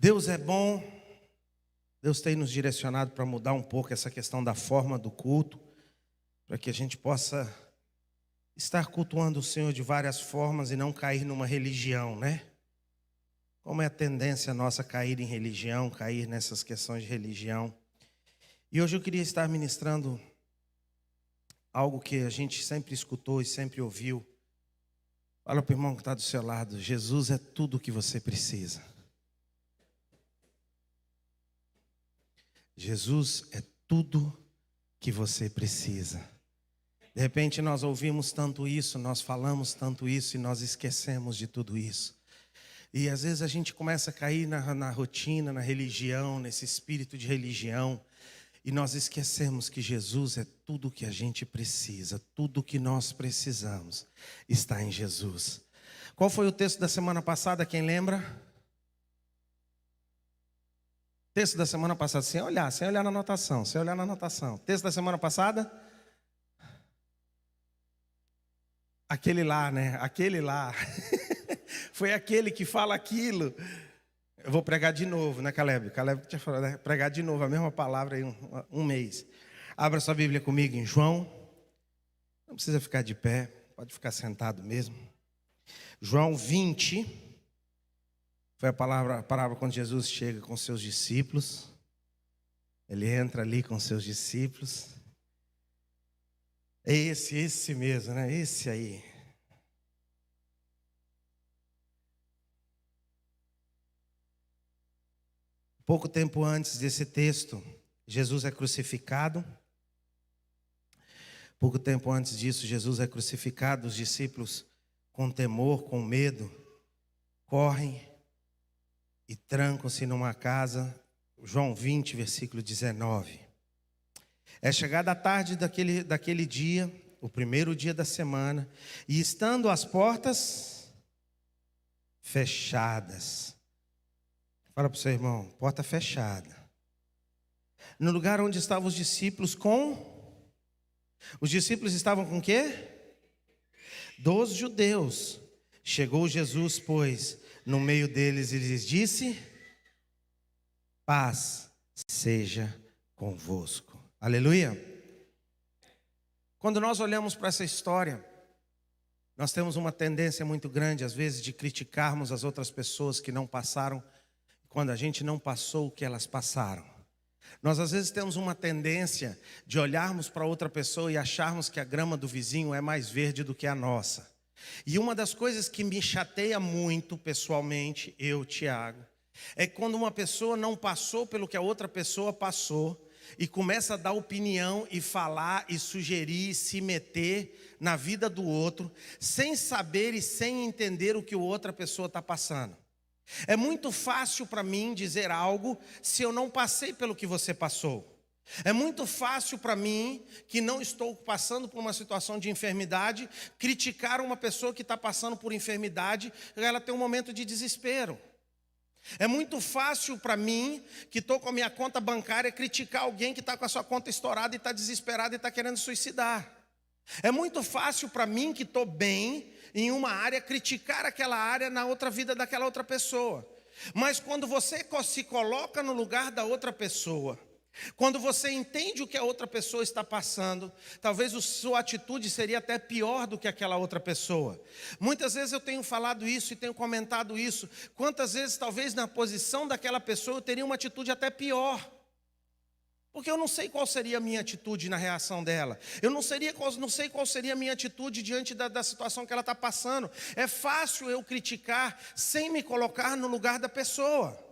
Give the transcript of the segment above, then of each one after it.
Deus é bom, Deus tem nos direcionado para mudar um pouco essa questão da forma do culto, para que a gente possa estar cultuando o Senhor de várias formas e não cair numa religião, né? Como é a tendência nossa cair em religião, cair nessas questões de religião. E hoje eu queria estar ministrando algo que a gente sempre escutou e sempre ouviu. Fala para o irmão que está do seu lado: Jesus é tudo o que você precisa. Jesus é tudo que você precisa. De repente nós ouvimos tanto isso, nós falamos tanto isso e nós esquecemos de tudo isso. E às vezes a gente começa a cair na rotina, na religião, nesse espírito de religião. E nós esquecemos que Jesus é tudo o que a gente precisa, tudo o que nós precisamos está em Jesus. Qual foi o texto da semana passada, quem lembra? Texto da semana passada, sem olhar na anotação, Texto da semana passada? Aquele lá, né? Aquele lá. Foi aquele que fala aquilo. Eu vou pregar de novo, né, Caleb? Caleb tinha falado, né? Pregar de novo a mesma palavra em um mês. Abra sua Bíblia comigo em João. Não precisa ficar de pé, pode ficar sentado mesmo. João 20. Foi a palavra quando Jesus chega com seus discípulos. Ele entra ali com seus discípulos. É esse mesmo, né? Esse aí. Pouco tempo antes desse texto, Jesus é crucificado. Pouco tempo antes disso, Jesus é crucificado. Os discípulos, com temor, com medo, correm e trancam-se numa casa. João 20, versículo 19. É chegada a tarde daquele dia, o primeiro dia da semana, e estando as portas fechadas. Fala para o seu irmão, porta fechada. No lugar onde estavam os discípulos Os discípulos estavam com o quê? Dos judeus. Chegou Jesus, pois, no meio deles e lhes disse: paz seja convosco. Aleluia. Quando nós olhamos para essa história, nós temos uma tendência muito grande, às vezes, de criticarmos as outras pessoas que não passaram, quando a gente não passou o que elas passaram. Nós às vezes temos uma tendência de olharmos para outra pessoa e acharmos que a grama do vizinho é mais verde do que a nossa. E uma das coisas que me chateia muito pessoalmente, eu, Tiago, é quando uma pessoa não passou pelo que a outra pessoa passou e começa a dar opinião e falar e sugerir, se meter na vida do outro, sem saber e sem entender o que a outra pessoa está passando. É muito fácil para mim dizer algo se eu não passei pelo que você passou. É muito fácil para mim, que não estou passando por uma situação de enfermidade, criticar uma pessoa que está passando por enfermidade, ela tem um momento de desespero. É muito fácil para mim, que estou com a minha conta bancária, criticar alguém que está com a sua conta estourada e está desesperado e está querendo suicidar. É muito fácil para mim, que estou bem em uma área, criticar aquela área na outra vida daquela outra pessoa. Mas quando você se coloca no lugar da outra pessoa, quando você entende o que a outra pessoa está passando, talvez a sua atitude seria até pior do que aquela outra pessoa. Muitas vezes eu tenho falado isso e tenho comentado isso. Quantas vezes talvez na posição daquela pessoa eu teria uma atitude até pior. Porque eu não sei qual seria a minha atitude na reação dela. Eu não sei qual seria a minha atitude diante da situação que ela está passando. É fácil eu criticar sem me colocar no lugar da pessoa.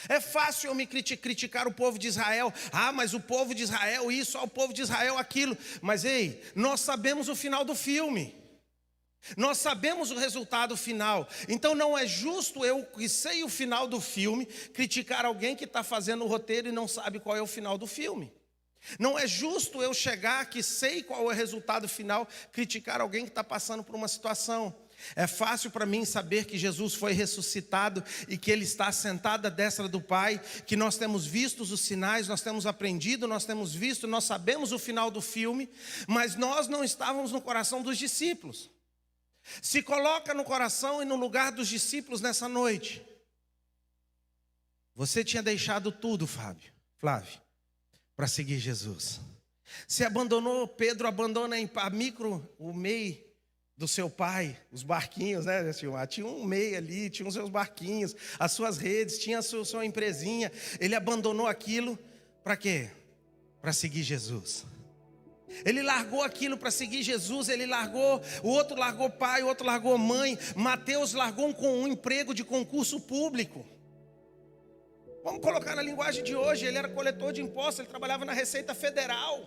É fácil eu me criticar o povo de Israel. Ah, mas o povo de Israel isso, o povo de Israel aquilo. Mas ei, nós sabemos o final do filme. Nós sabemos o resultado final. Então não é justo eu, que sei o final do filme, criticar alguém que está fazendo o roteiro e não sabe qual é o final do filme. Não é justo eu chegar, que sei qual é o resultado final, criticar alguém que está passando por uma situação. É fácil para mim saber que Jesus foi ressuscitado e que Ele está sentado à destra do Pai, que nós temos visto os sinais, nós temos aprendido, nós temos visto, nós sabemos o final do filme, mas nós não estávamos no coração dos discípulos. Se coloca no coração e no lugar dos discípulos nessa noite. Você tinha deixado tudo, Flávio, para seguir Jesus. Você abandonou, Pedro abandona o MEI do seu pai, os barquinhos, né? Tinha um MEI ali, tinha os seus barquinhos, as suas redes, tinha a sua empresinha. Ele abandonou aquilo para quê? Para seguir Jesus. Ele largou aquilo para seguir Jesus, o outro largou pai, o outro largou mãe. Mateus largou um emprego de concurso público. Vamos colocar na linguagem de hoje, ele era coletor de impostos, ele trabalhava na Receita Federal.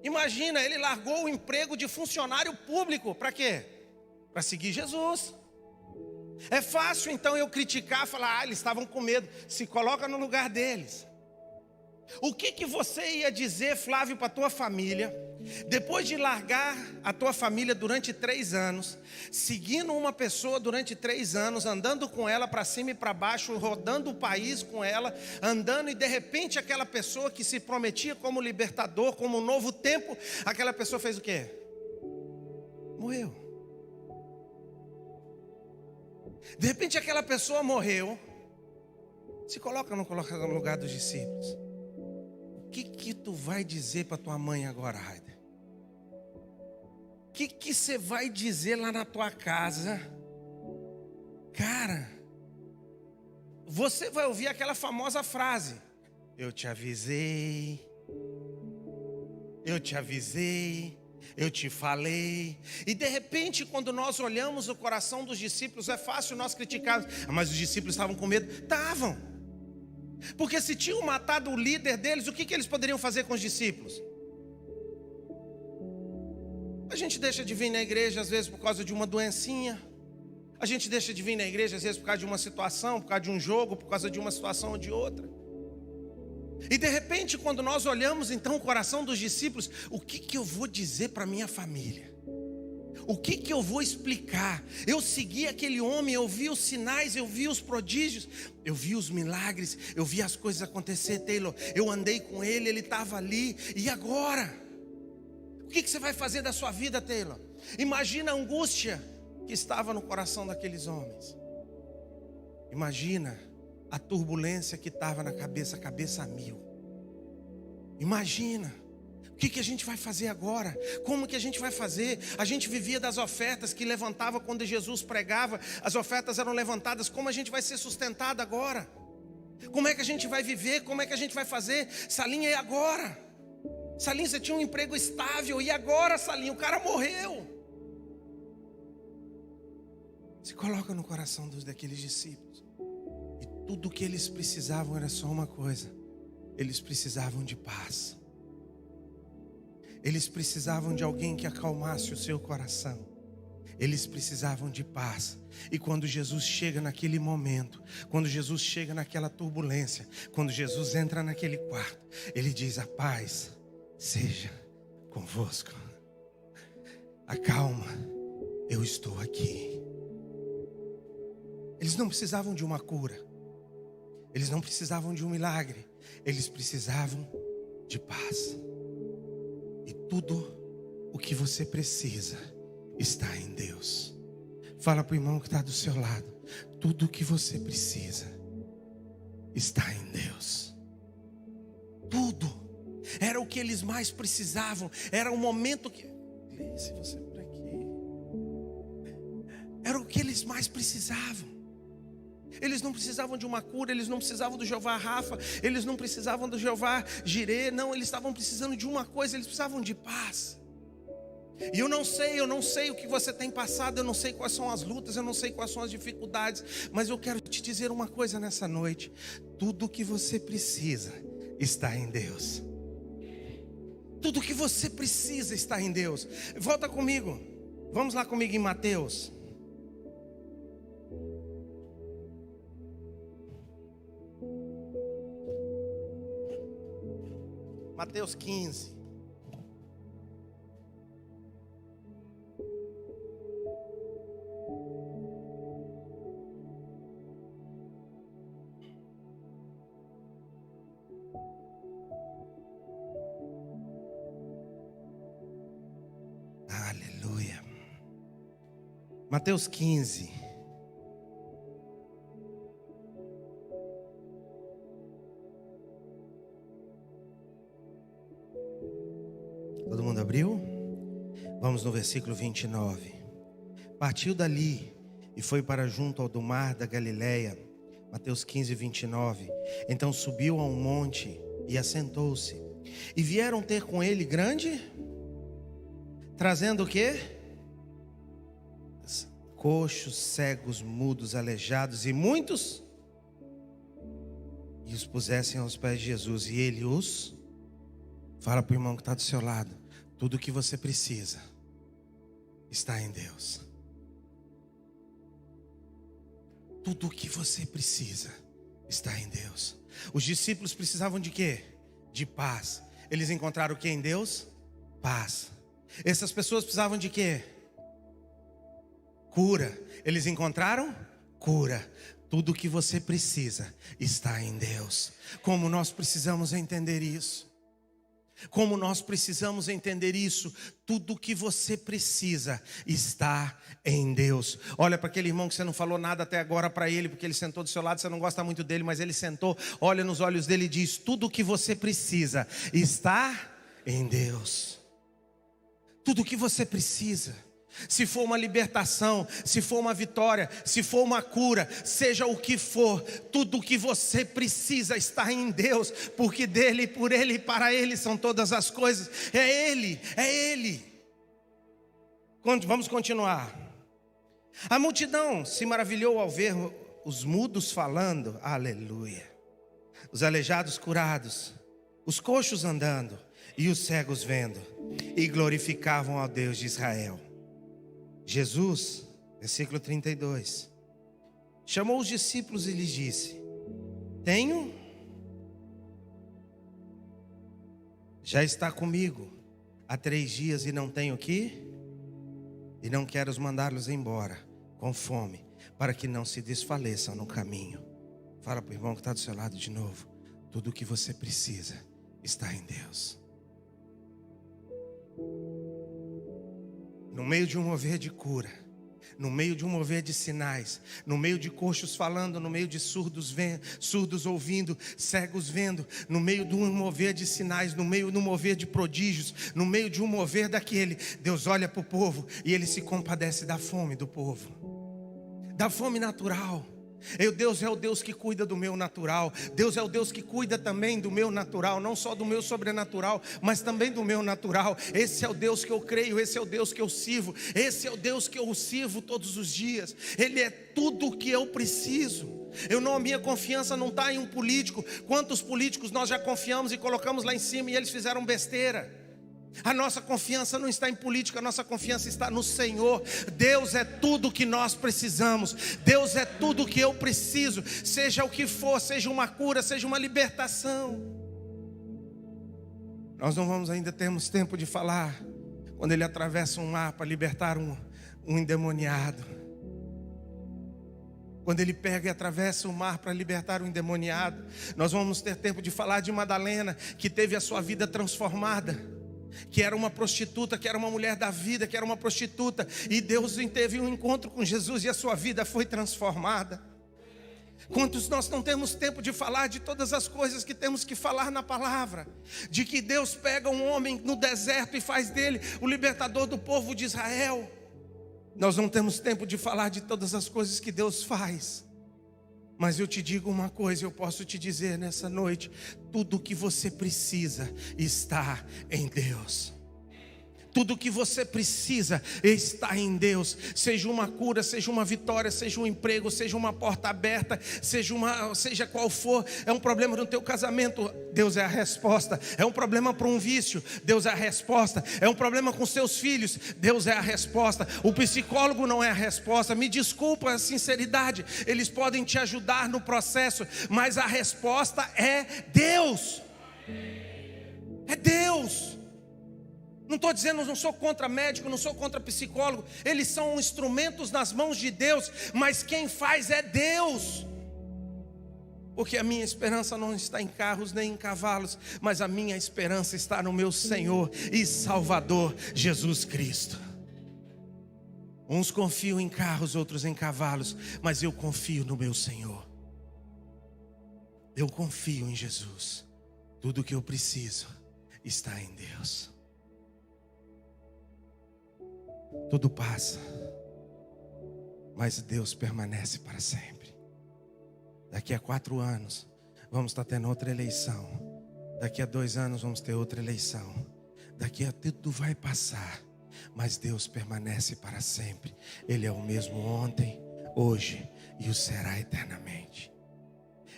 Imagina, ele largou o emprego de funcionário público, para quê? Para seguir Jesus. É fácil então eu criticar, falar, eles estavam com medo. Se coloca no lugar deles. O que você ia dizer, Flávio, para a tua família, depois de largar a tua família durante 3 anos, seguindo uma pessoa durante 3 anos, andando com ela para cima e para baixo, rodando o país com ela, andando, e de repente aquela pessoa que se prometia como libertador, como um novo tempo, aquela pessoa fez o quê? Morreu. De repente aquela pessoa morreu. Se coloca ou não coloca no lugar dos discípulos? O que tu vai dizer para tua mãe agora, Raider? O que você vai dizer lá na tua casa? Cara, você vai ouvir aquela famosa frase: eu te avisei, eu te avisei, eu te falei. E de repente, quando nós olhamos o coração dos discípulos, é fácil nós criticarmos. Mas os discípulos estavam com medo? Estavam. Porque se tinham matado o líder deles, o que eles poderiam fazer com os discípulos? A gente deixa de vir na igreja às vezes por causa de uma doencinha. A gente deixa de vir na igreja às vezes por causa de uma situação, por causa de um jogo, por causa de uma situação ou de outra. E de repente, quando nós olhamos então o coração dos discípulos, o que eu vou dizer para minha família? O que eu vou explicar? Eu segui aquele homem, eu vi os sinais, eu vi os prodígios, eu vi os milagres, eu vi as coisas acontecer, Taylor. Eu andei com ele, ele estava ali. E agora? O que você vai fazer da sua vida, Taylor? Imagina a angústia que estava no coração daqueles homens. Imagina a turbulência que estava na cabeça a mil. Imagina. O que a gente vai fazer agora? Como que a gente vai fazer? A gente vivia das ofertas que levantava quando Jesus pregava. As ofertas eram levantadas. Como a gente vai ser sustentado agora? Como é que a gente vai viver? Como é que a gente vai fazer? Salinha, e agora? Salinha, você tinha um emprego estável. E agora, Salinha? O cara morreu. Se coloca no coração daqueles discípulos. E tudo o que eles precisavam era só uma coisa. Eles precisavam de paz. Eles precisavam de alguém que acalmasse o seu coração. Eles precisavam de paz. E quando Jesus chega naquele momento, quando Jesus chega naquela turbulência, quando Jesus entra naquele quarto, ele diz: a paz seja convosco. Acalma, eu estou aqui. Eles não precisavam de uma cura. Eles não precisavam de um milagre. Eles precisavam de paz. E tudo o que você precisa está em Deus. Fala para o irmão que está do seu lado: tudo o que você precisa está em Deus. Tudo. Era o que eles mais precisavam. Era o momento que... Se você por aqui. Era o que eles mais precisavam. Eles não precisavam de uma cura, eles não precisavam do Jeová Rafa, eles não precisavam do Jeová Jirê, não, eles estavam precisando de uma coisa, eles precisavam de paz. E eu não sei o que você tem passado, eu não sei quais são as lutas, eu não sei quais são as dificuldades, mas eu quero te dizer uma coisa nessa noite: tudo o que você precisa está em Deus. Tudo o que você precisa está em Deus. Volta comigo, vamos lá comigo em Mateus. Mateus 15. Aleluia. Mateus 15. mundo abriu? Vamos no versículo 29. Partiu dali e foi para junto ao do mar da Galileia. Mateus 15, 29. Então subiu a um monte e assentou-se. E vieram ter com ele grande, trazendo o quê? Coxos, cegos, mudos, aleijados e muitos. E os pusessem aos pés de Jesus. E ele os... Fala para o irmão que está do seu lado. Tudo o que você precisa está em Deus. Tudo o que você precisa está em Deus. Os discípulos precisavam de quê? De paz. Eles encontraram o que em Deus? Paz. Essas pessoas precisavam de quê? Cura. Eles encontraram cura. Tudo o que você precisa está em Deus. Como nós precisamos entender isso? Como nós precisamos entender isso? Tudo o que você precisa está em Deus. Olha para aquele irmão que você não falou nada até agora para ele, porque ele sentou do seu lado, você não gosta muito dele, mas ele sentou. Olha nos olhos dele e diz: tudo o que você precisa está em Deus. Tudo o que você precisa. Se for uma libertação, se for uma vitória, se for uma cura, seja o que for, tudo o que você precisa está em Deus, porque dele, por ele e para ele são todas as coisas. É Ele, é Ele. Vamos continuar. A multidão se maravilhou ao ver os mudos falando, aleluia, os aleijados curados, os coxos andando e os cegos vendo, e glorificavam ao Deus de Israel. Jesus, versículo 32, chamou os discípulos e lhes disse: já está comigo há 3 dias e não tenho que, e não quero mandá-los embora com fome, para que não se desfaleçam no caminho. Fala para o irmão que está do seu lado de novo: tudo o que você precisa está em Deus. No meio de um mover de cura, no meio de um mover de sinais, no meio de coxos falando, no meio de surdos ouvindo, cegos vendo, no meio de um mover de sinais, no meio de um mover de prodígios, no meio de um mover daquele, Deus olha para o povo e Ele se compadece da fome do povo, da fome natural. Deus é o Deus que cuida do meu natural. Deus é o Deus que cuida também do meu natural, não só do meu sobrenatural, mas também do meu natural. Esse é o Deus que eu creio, esse é o Deus que eu sirvo, esse é o Deus que eu sirvo todos os dias. Ele é tudo o que eu preciso. A minha confiança não está em um político. Quantos políticos nós já confiamos e colocamos lá em cima e eles fizeram besteira? A nossa confiança não está em política, a nossa confiança está no Senhor. Deus é tudo o que nós precisamos. Deus é tudo o que eu preciso. Seja o que for, seja uma cura, seja uma libertação. Nós não vamos ainda termos tempo de falar quando ele atravessa um mar para libertar um endemoniado. Quando ele pega e atravessa o mar para libertar um endemoniado. Nós vamos ter tempo de falar de Madalena, que teve a sua vida transformada, que era uma prostituta, que era uma mulher da vida, que era uma prostituta, e Deus teve um encontro com Jesus e a sua vida foi transformada. Quantos nós não temos tempo de falar de todas as coisas que temos que falar na palavra? De que Deus pega um homem no deserto e faz dele o libertador do povo de Israel. Nós não temos tempo de falar de todas as coisas que Deus faz. Mas eu te digo uma coisa, eu posso te dizer nessa noite: tudo o que você precisa está em Deus. Tudo o que você precisa está em Deus. Seja uma cura, seja uma vitória, seja um emprego, seja uma porta aberta, seja qual for. É um problema no teu casamento, Deus é a resposta. É um problema para um vício, Deus é a resposta. É um problema com seus filhos, Deus é a resposta. O psicólogo não é a resposta. Me desculpa a sinceridade, eles podem te ajudar no processo, mas a resposta é Deus. É Deus. Não estou dizendo, não sou contra médico, não sou contra psicólogo. Eles são instrumentos nas mãos de Deus, mas quem faz é Deus. Porque a minha esperança não está em carros nem em cavalos, mas a minha esperança está no meu Senhor e Salvador Jesus Cristo. Uns confiam em carros, outros em cavalos, mas eu confio no meu Senhor. Eu confio em Jesus. Tudo o que eu preciso está em Deus. Tudo passa, mas Deus permanece para sempre. Daqui a 4 anos vamos estar tendo outra eleição. Daqui a 2 anos vamos ter outra eleição. Daqui a tudo vai passar, mas Deus permanece para sempre. Ele é o mesmo ontem, hoje e o será eternamente.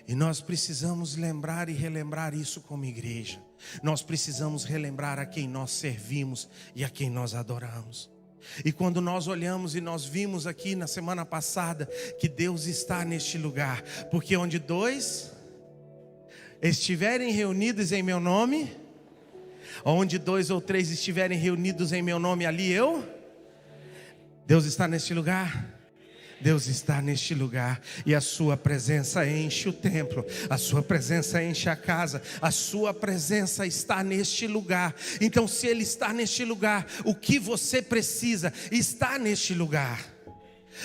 E nós precisamos lembrar e relembrar isso como igreja. Nós precisamos relembrar a quem nós servimos e a quem nós adoramos. E quando nós olhamos e nós vimos aqui na semana passada que Deus está neste lugar, porque onde 2 estiverem reunidos em meu nome, onde 2 ou 3 estiverem reunidos em meu nome, ali Deus está neste lugar. Deus está neste lugar, e a sua presença enche o templo, a sua presença enche a casa, a sua presença está neste lugar. Então, se Ele está neste lugar, o que você precisa está neste lugar.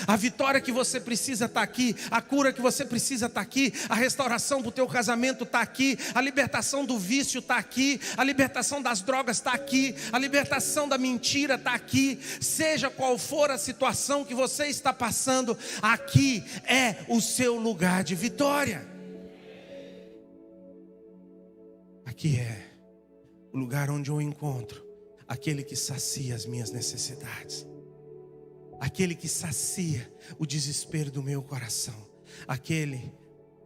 A vitória que você precisa está aqui, a cura que você precisa está aqui, a restauração do teu casamento está aqui, a libertação do vício está aqui, a libertação das drogas está aqui, a libertação da mentira está aqui. Seja qual for a situação que você está passando, aqui é o seu lugar de vitória. Aqui é o lugar onde eu encontro aquele que sacia as minhas necessidades, aquele que sacia o desespero do meu coração, aquele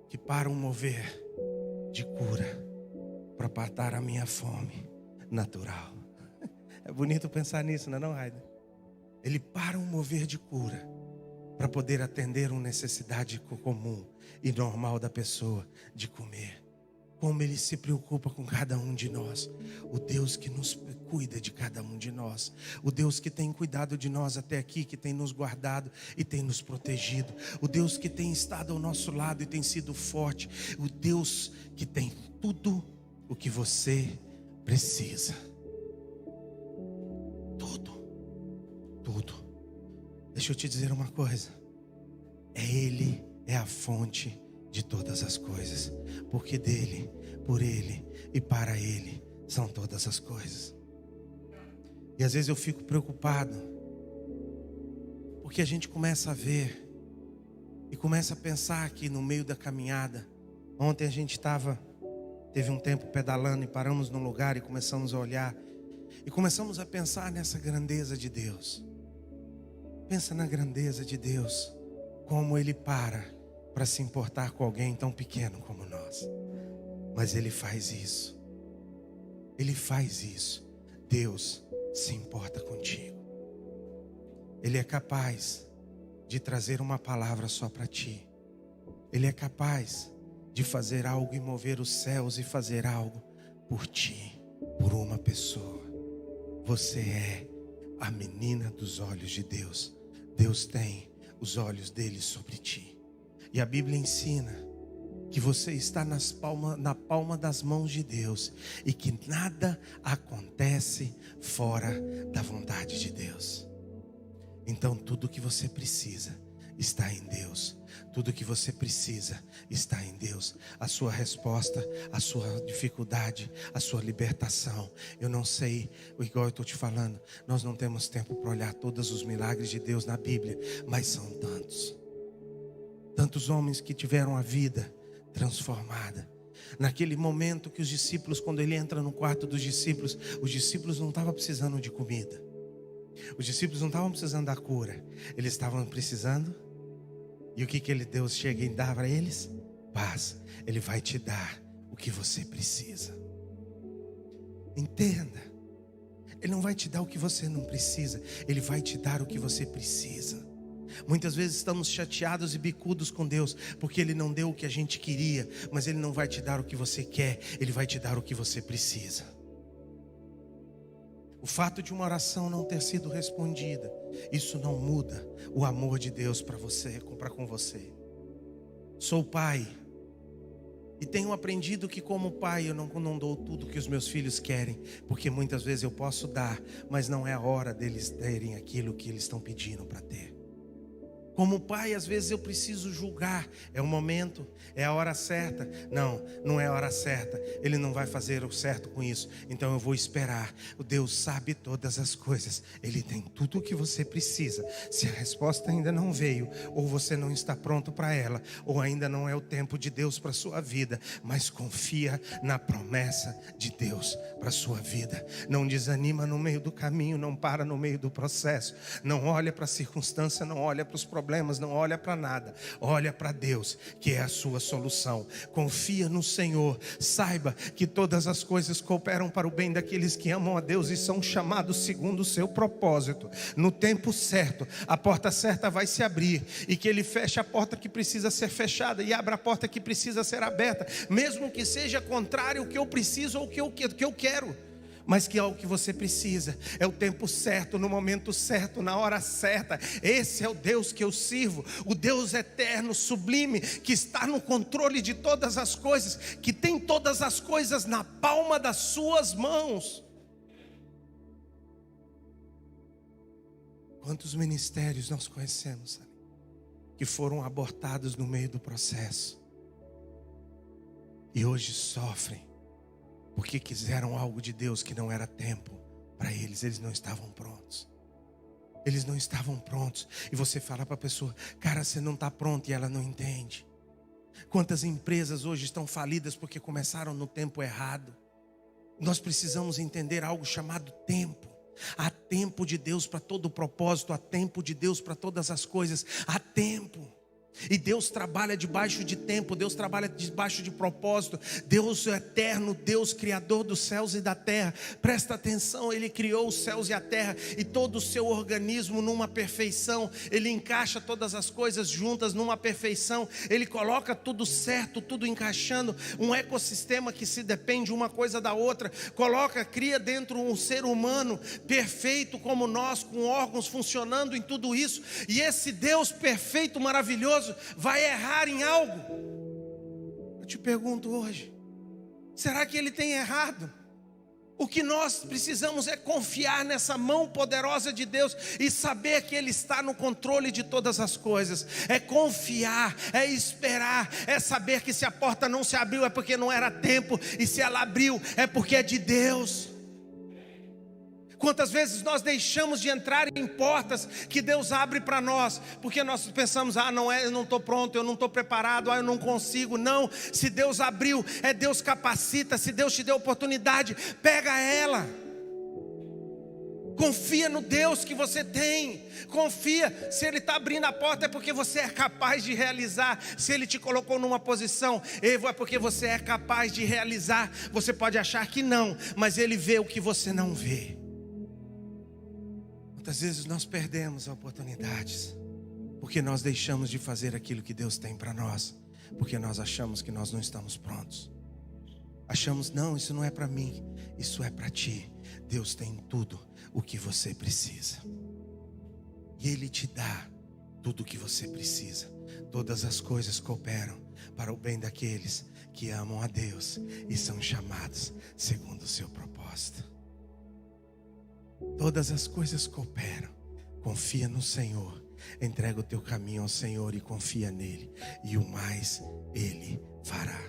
que para um mover de cura para matar a minha fome natural. É bonito pensar nisso, não é não, Raida? Ele para um mover de cura para poder atender uma necessidade comum e normal da pessoa de comer. Como Ele se preocupa com cada um de nós. O Deus que nos cuida de cada um de nós. O Deus que tem cuidado de nós até aqui, que tem nos guardado e tem nos protegido. O Deus que tem estado ao nosso lado e tem sido forte. O Deus que tem tudo o que você precisa. Tudo. Deixa eu te dizer uma coisa. Ele é a fonte de todas as coisas, porque dele, por ele e para ele são todas as coisas. E às vezes eu fico preocupado, porque a gente começa a ver e começa a pensar aqui no meio da caminhada. Ontem a gente teve um tempo pedalando e paramos num lugar e começamos a olhar e começamos a pensar nessa grandeza de Deus. Pensa na grandeza de Deus, como Ele para se importar com alguém tão pequeno como nós. Mas Ele faz isso. Ele faz isso. Deus se importa contigo. Ele é capaz de trazer uma palavra só para ti. Ele é capaz de fazer algo e mover os céus e fazer algo por ti, por uma pessoa. Você é a menina dos olhos de Deus. Deus tem os olhos dele sobre ti. E a Bíblia ensina que você está na palma das mãos de Deus e que nada acontece fora da vontade de Deus. Então tudo que você precisa está em Deus. Tudo que você precisa está em Deus. A sua resposta, a sua dificuldade, a sua libertação. Eu não sei, igual eu estou te falando, nós não temos tempo para olhar todos os milagres de Deus na Bíblia, mas são tantos. Tantos homens que tiveram a vida transformada. Naquele momento que os discípulos, quando ele entra no quarto dos discípulos, os discípulos não estavam precisando de comida. Os discípulos não estavam precisando da cura. Eles estavam precisando. E o que Deus chega e dá para eles? Paz. Ele vai te dar o que você precisa. Entenda. Ele não vai te dar o que você não precisa. Ele vai te dar o que você precisa. Muitas vezes estamos chateados e bicudos com Deus porque Ele não deu o que a gente queria, mas Ele não vai te dar o que você quer, Ele vai te dar o que você precisa. O fato de uma oração não ter sido respondida, isso não muda o amor de Deus para você, para com você. Sou pai e tenho aprendido que como pai eu não dou tudo que os meus filhos querem, porque muitas vezes eu posso dar, mas não é a hora deles terem aquilo que eles estão pedindo para ter. Como pai, às vezes eu preciso julgar. É o momento, é a hora certa. Não, não é a hora certa. Ele não vai fazer o certo com isso. Então eu vou esperar. O Deus sabe todas as coisas. Ele tem tudo o que você precisa. Se a resposta ainda não veio, ou você não está pronto para ela, ou ainda não é o tempo de Deus para a sua vida, mas confia na promessa de Deus para a sua vida. Não desanima no meio do caminho, não para no meio do processo. Não olha para a circunstância, não olha para os problemas, não olha para nada, olha para Deus, que é a sua solução. Confia no Senhor, saiba que todas as coisas cooperam para o bem daqueles que amam a Deus e são chamados segundo o seu propósito. No tempo certo, a porta certa vai se abrir, e que Ele feche a porta que precisa ser fechada e abra a porta que precisa ser aberta, mesmo que seja contrário ao que eu preciso ou o que eu quero. Mas que é o que você precisa, é o tempo certo, no momento certo, na hora certa. Esse é o Deus que eu sirvo, o Deus eterno, sublime, que está no controle de todas as coisas, que tem todas as coisas na palma das suas mãos. Quantos ministérios nós conhecemos, sabe, que foram abortados no meio do processo e hoje sofrem porque quiseram algo de Deus que não era tempo para eles. Eles não estavam prontos. Eles não estavam prontos. E você fala para a pessoa: cara, você não está pronto, e ela não entende. Quantas empresas hoje estão falidas porque começaram no tempo errado? Nós precisamos entender algo chamado tempo. Há tempo de Deus para todo o propósito. Há tempo de Deus para todas as coisas. Há tempo. E Deus trabalha debaixo de tempo, Deus trabalha debaixo de propósito. Deus é eterno, Deus criador dos céus e da terra. Presta atenção, Ele criou os céus e a terra e todo o seu organismo numa perfeição. Ele encaixa todas as coisas juntas numa perfeição. Ele coloca tudo certo, tudo encaixando. Um ecossistema que se depende uma coisa da outra. Cria dentro um ser humano perfeito como nós, com órgãos funcionando em tudo isso. E esse Deus perfeito, maravilhoso, vai errar em algo? Eu te pergunto hoje, será que Ele tem errado? O que nós precisamos é confiar nessa mão poderosa de Deus e saber que Ele está no controle de todas as coisas. É confiar, é esperar, é saber que se a porta não se abriu é porque não era tempo, e se ela abriu é porque é de Deus. Quantas vezes nós deixamos de entrar em portas que Deus abre para nós, porque nós pensamos: não é, eu não estou pronto, eu não estou preparado, eu não consigo. Não, se Deus abriu, Deus capacita. Se Deus te deu oportunidade, pega ela. Confia no Deus que você tem. Confia, se Ele está abrindo a porta é porque você é capaz de realizar. Se Ele te colocou numa posição, é porque você é capaz de realizar. Você pode achar que não, mas Ele vê o que você não vê. Muitas vezes nós perdemos oportunidades porque nós deixamos de fazer aquilo que Deus tem para nós, porque nós achamos que nós não estamos prontos. Achamos: não, isso não é para mim, isso é para ti. Deus tem tudo o que você precisa, e Ele te dá tudo o que você precisa. Todas as coisas cooperam para o bem daqueles que amam a Deus e são chamados segundo o seu propósito. Todas as coisas cooperam. Confia no Senhor, entrega o teu caminho ao Senhor e confia nele, e o mais Ele fará.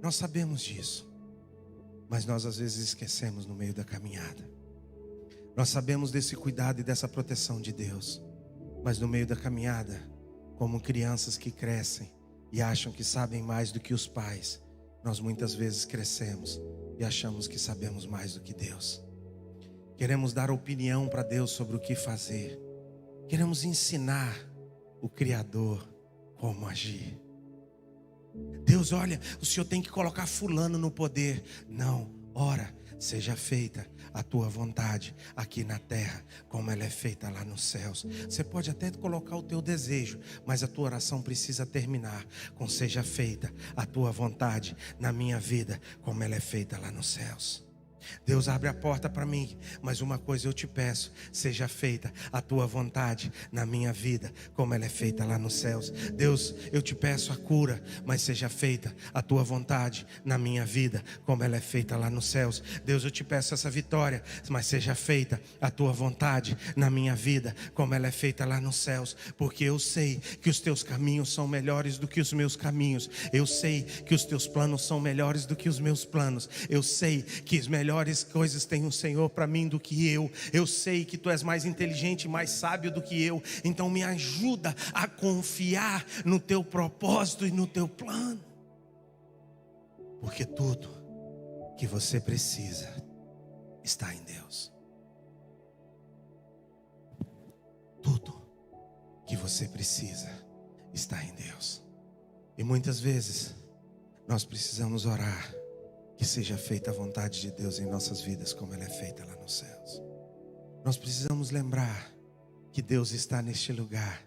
Nós sabemos disso, mas nós às vezes esquecemos no meio da caminhada. Nós sabemos desse cuidado e dessa proteção de Deus, mas no meio da caminhada, como crianças que crescem e acham que sabem mais do que os pais, nós muitas vezes crescemos e achamos que sabemos mais do que Deus. Queremos dar opinião para Deus sobre o que fazer. Queremos ensinar o Criador como agir. Deus, olha, o Senhor tem que colocar fulano no poder. Não, ora, seja feita a tua vontade aqui na terra, como ela é feita lá nos céus. Você pode até colocar o teu desejo, mas a tua oração precisa terminar com: seja feita a tua vontade na minha vida, como ela é feita lá nos céus. Deus, abre a porta para mim, mas uma coisa eu te peço: seja feita a tua vontade na minha vida, como ela é feita lá nos céus. Deus, eu te peço a cura, mas seja feita a tua vontade na minha vida, como ela é feita lá nos céus. Deus, eu te peço essa vitória, mas seja feita a tua vontade na minha vida, como ela é feita lá nos céus, porque eu sei que os teus caminhos são melhores do que os meus caminhos, eu sei que os teus planos são melhores do que os meus planos, eu sei que as melhores coisas tem o Senhor para mim do que eu sei que tu és mais inteligente e mais sábio do que eu, então me ajuda a confiar no teu propósito e no teu plano, porque tudo que você precisa está em Deus. Tudo que você precisa está em Deus. E muitas vezes nós precisamos orar que seja feita a vontade de Deus em nossas vidas, como ela é feita lá nos céus. Nós precisamos lembrar que Deus está neste lugar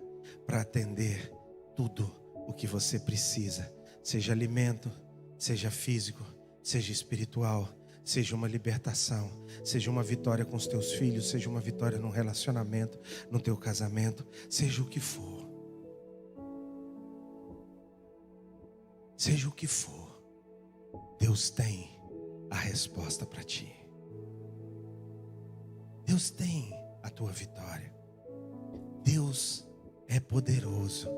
para atender tudo o que você precisa, seja alimento, seja físico, seja espiritual, seja uma libertação, seja uma vitória com os teus filhos, seja uma vitória num relacionamento, no teu casamento, seja o que for. Seja o que for, Deus tem a resposta para ti. Deus tem a tua vitória. Deus é poderoso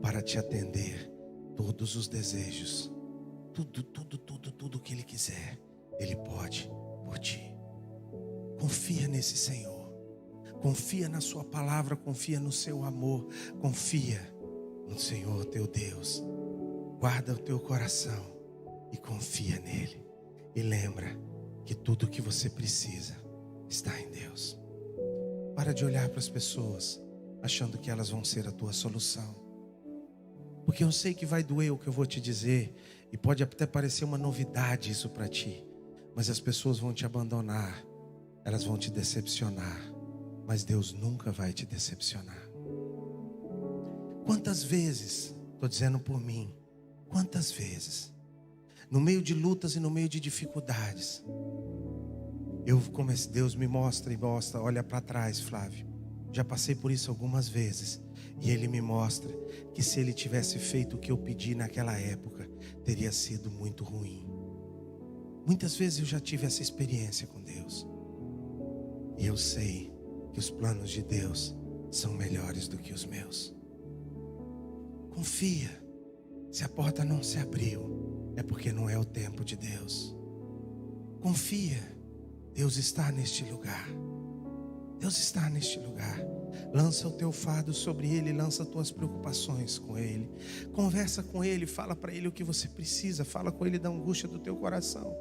para te atender todos os desejos. Tudo que Ele quiser, Ele pode por ti. Confia nesse Senhor. Confia na sua palavra, confia no seu amor. Confia no Senhor teu Deus. Guarda o teu coração e confia nele. E lembra que tudo o que você precisa está em Deus. Para de olhar para as pessoas achando que elas vão ser a tua solução. Porque eu sei que vai doer o que eu vou te dizer, e pode até parecer uma novidade isso para ti, mas as pessoas vão te abandonar, elas vão te decepcionar, mas Deus nunca vai te decepcionar. Quantas vezes, estou dizendo por mim, quantas vezes, no meio de lutas e no meio de dificuldades, Deus me mostra e mostra, olha para trás, Flávio, já passei por isso algumas vezes, e Ele me mostra que se Ele tivesse feito o que eu pedi naquela época, teria sido muito ruim. Muitas vezes eu já tive essa experiência com Deus, e eu sei que os planos de Deus são melhores do que os meus. Confia. Se a porta não se abriu, é porque não é o tempo de Deus. Confia. Deus está neste lugar. Deus está neste lugar. Lança o teu fardo sobre Ele, lança tuas preocupações com Ele. Conversa com Ele, fala para Ele o que você precisa, fala com Ele da angústia do teu coração.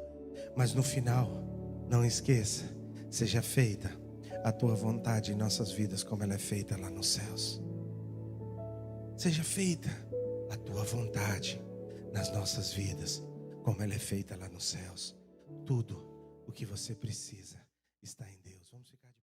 Mas no final, não esqueça, seja feita a tua vontade em nossas vidas como ela é feita lá nos céus. Seja feita a tua vontade nas nossas vidas, como ela é feita lá nos céus. Tudo o que você precisa está em Deus. Vamos ficar de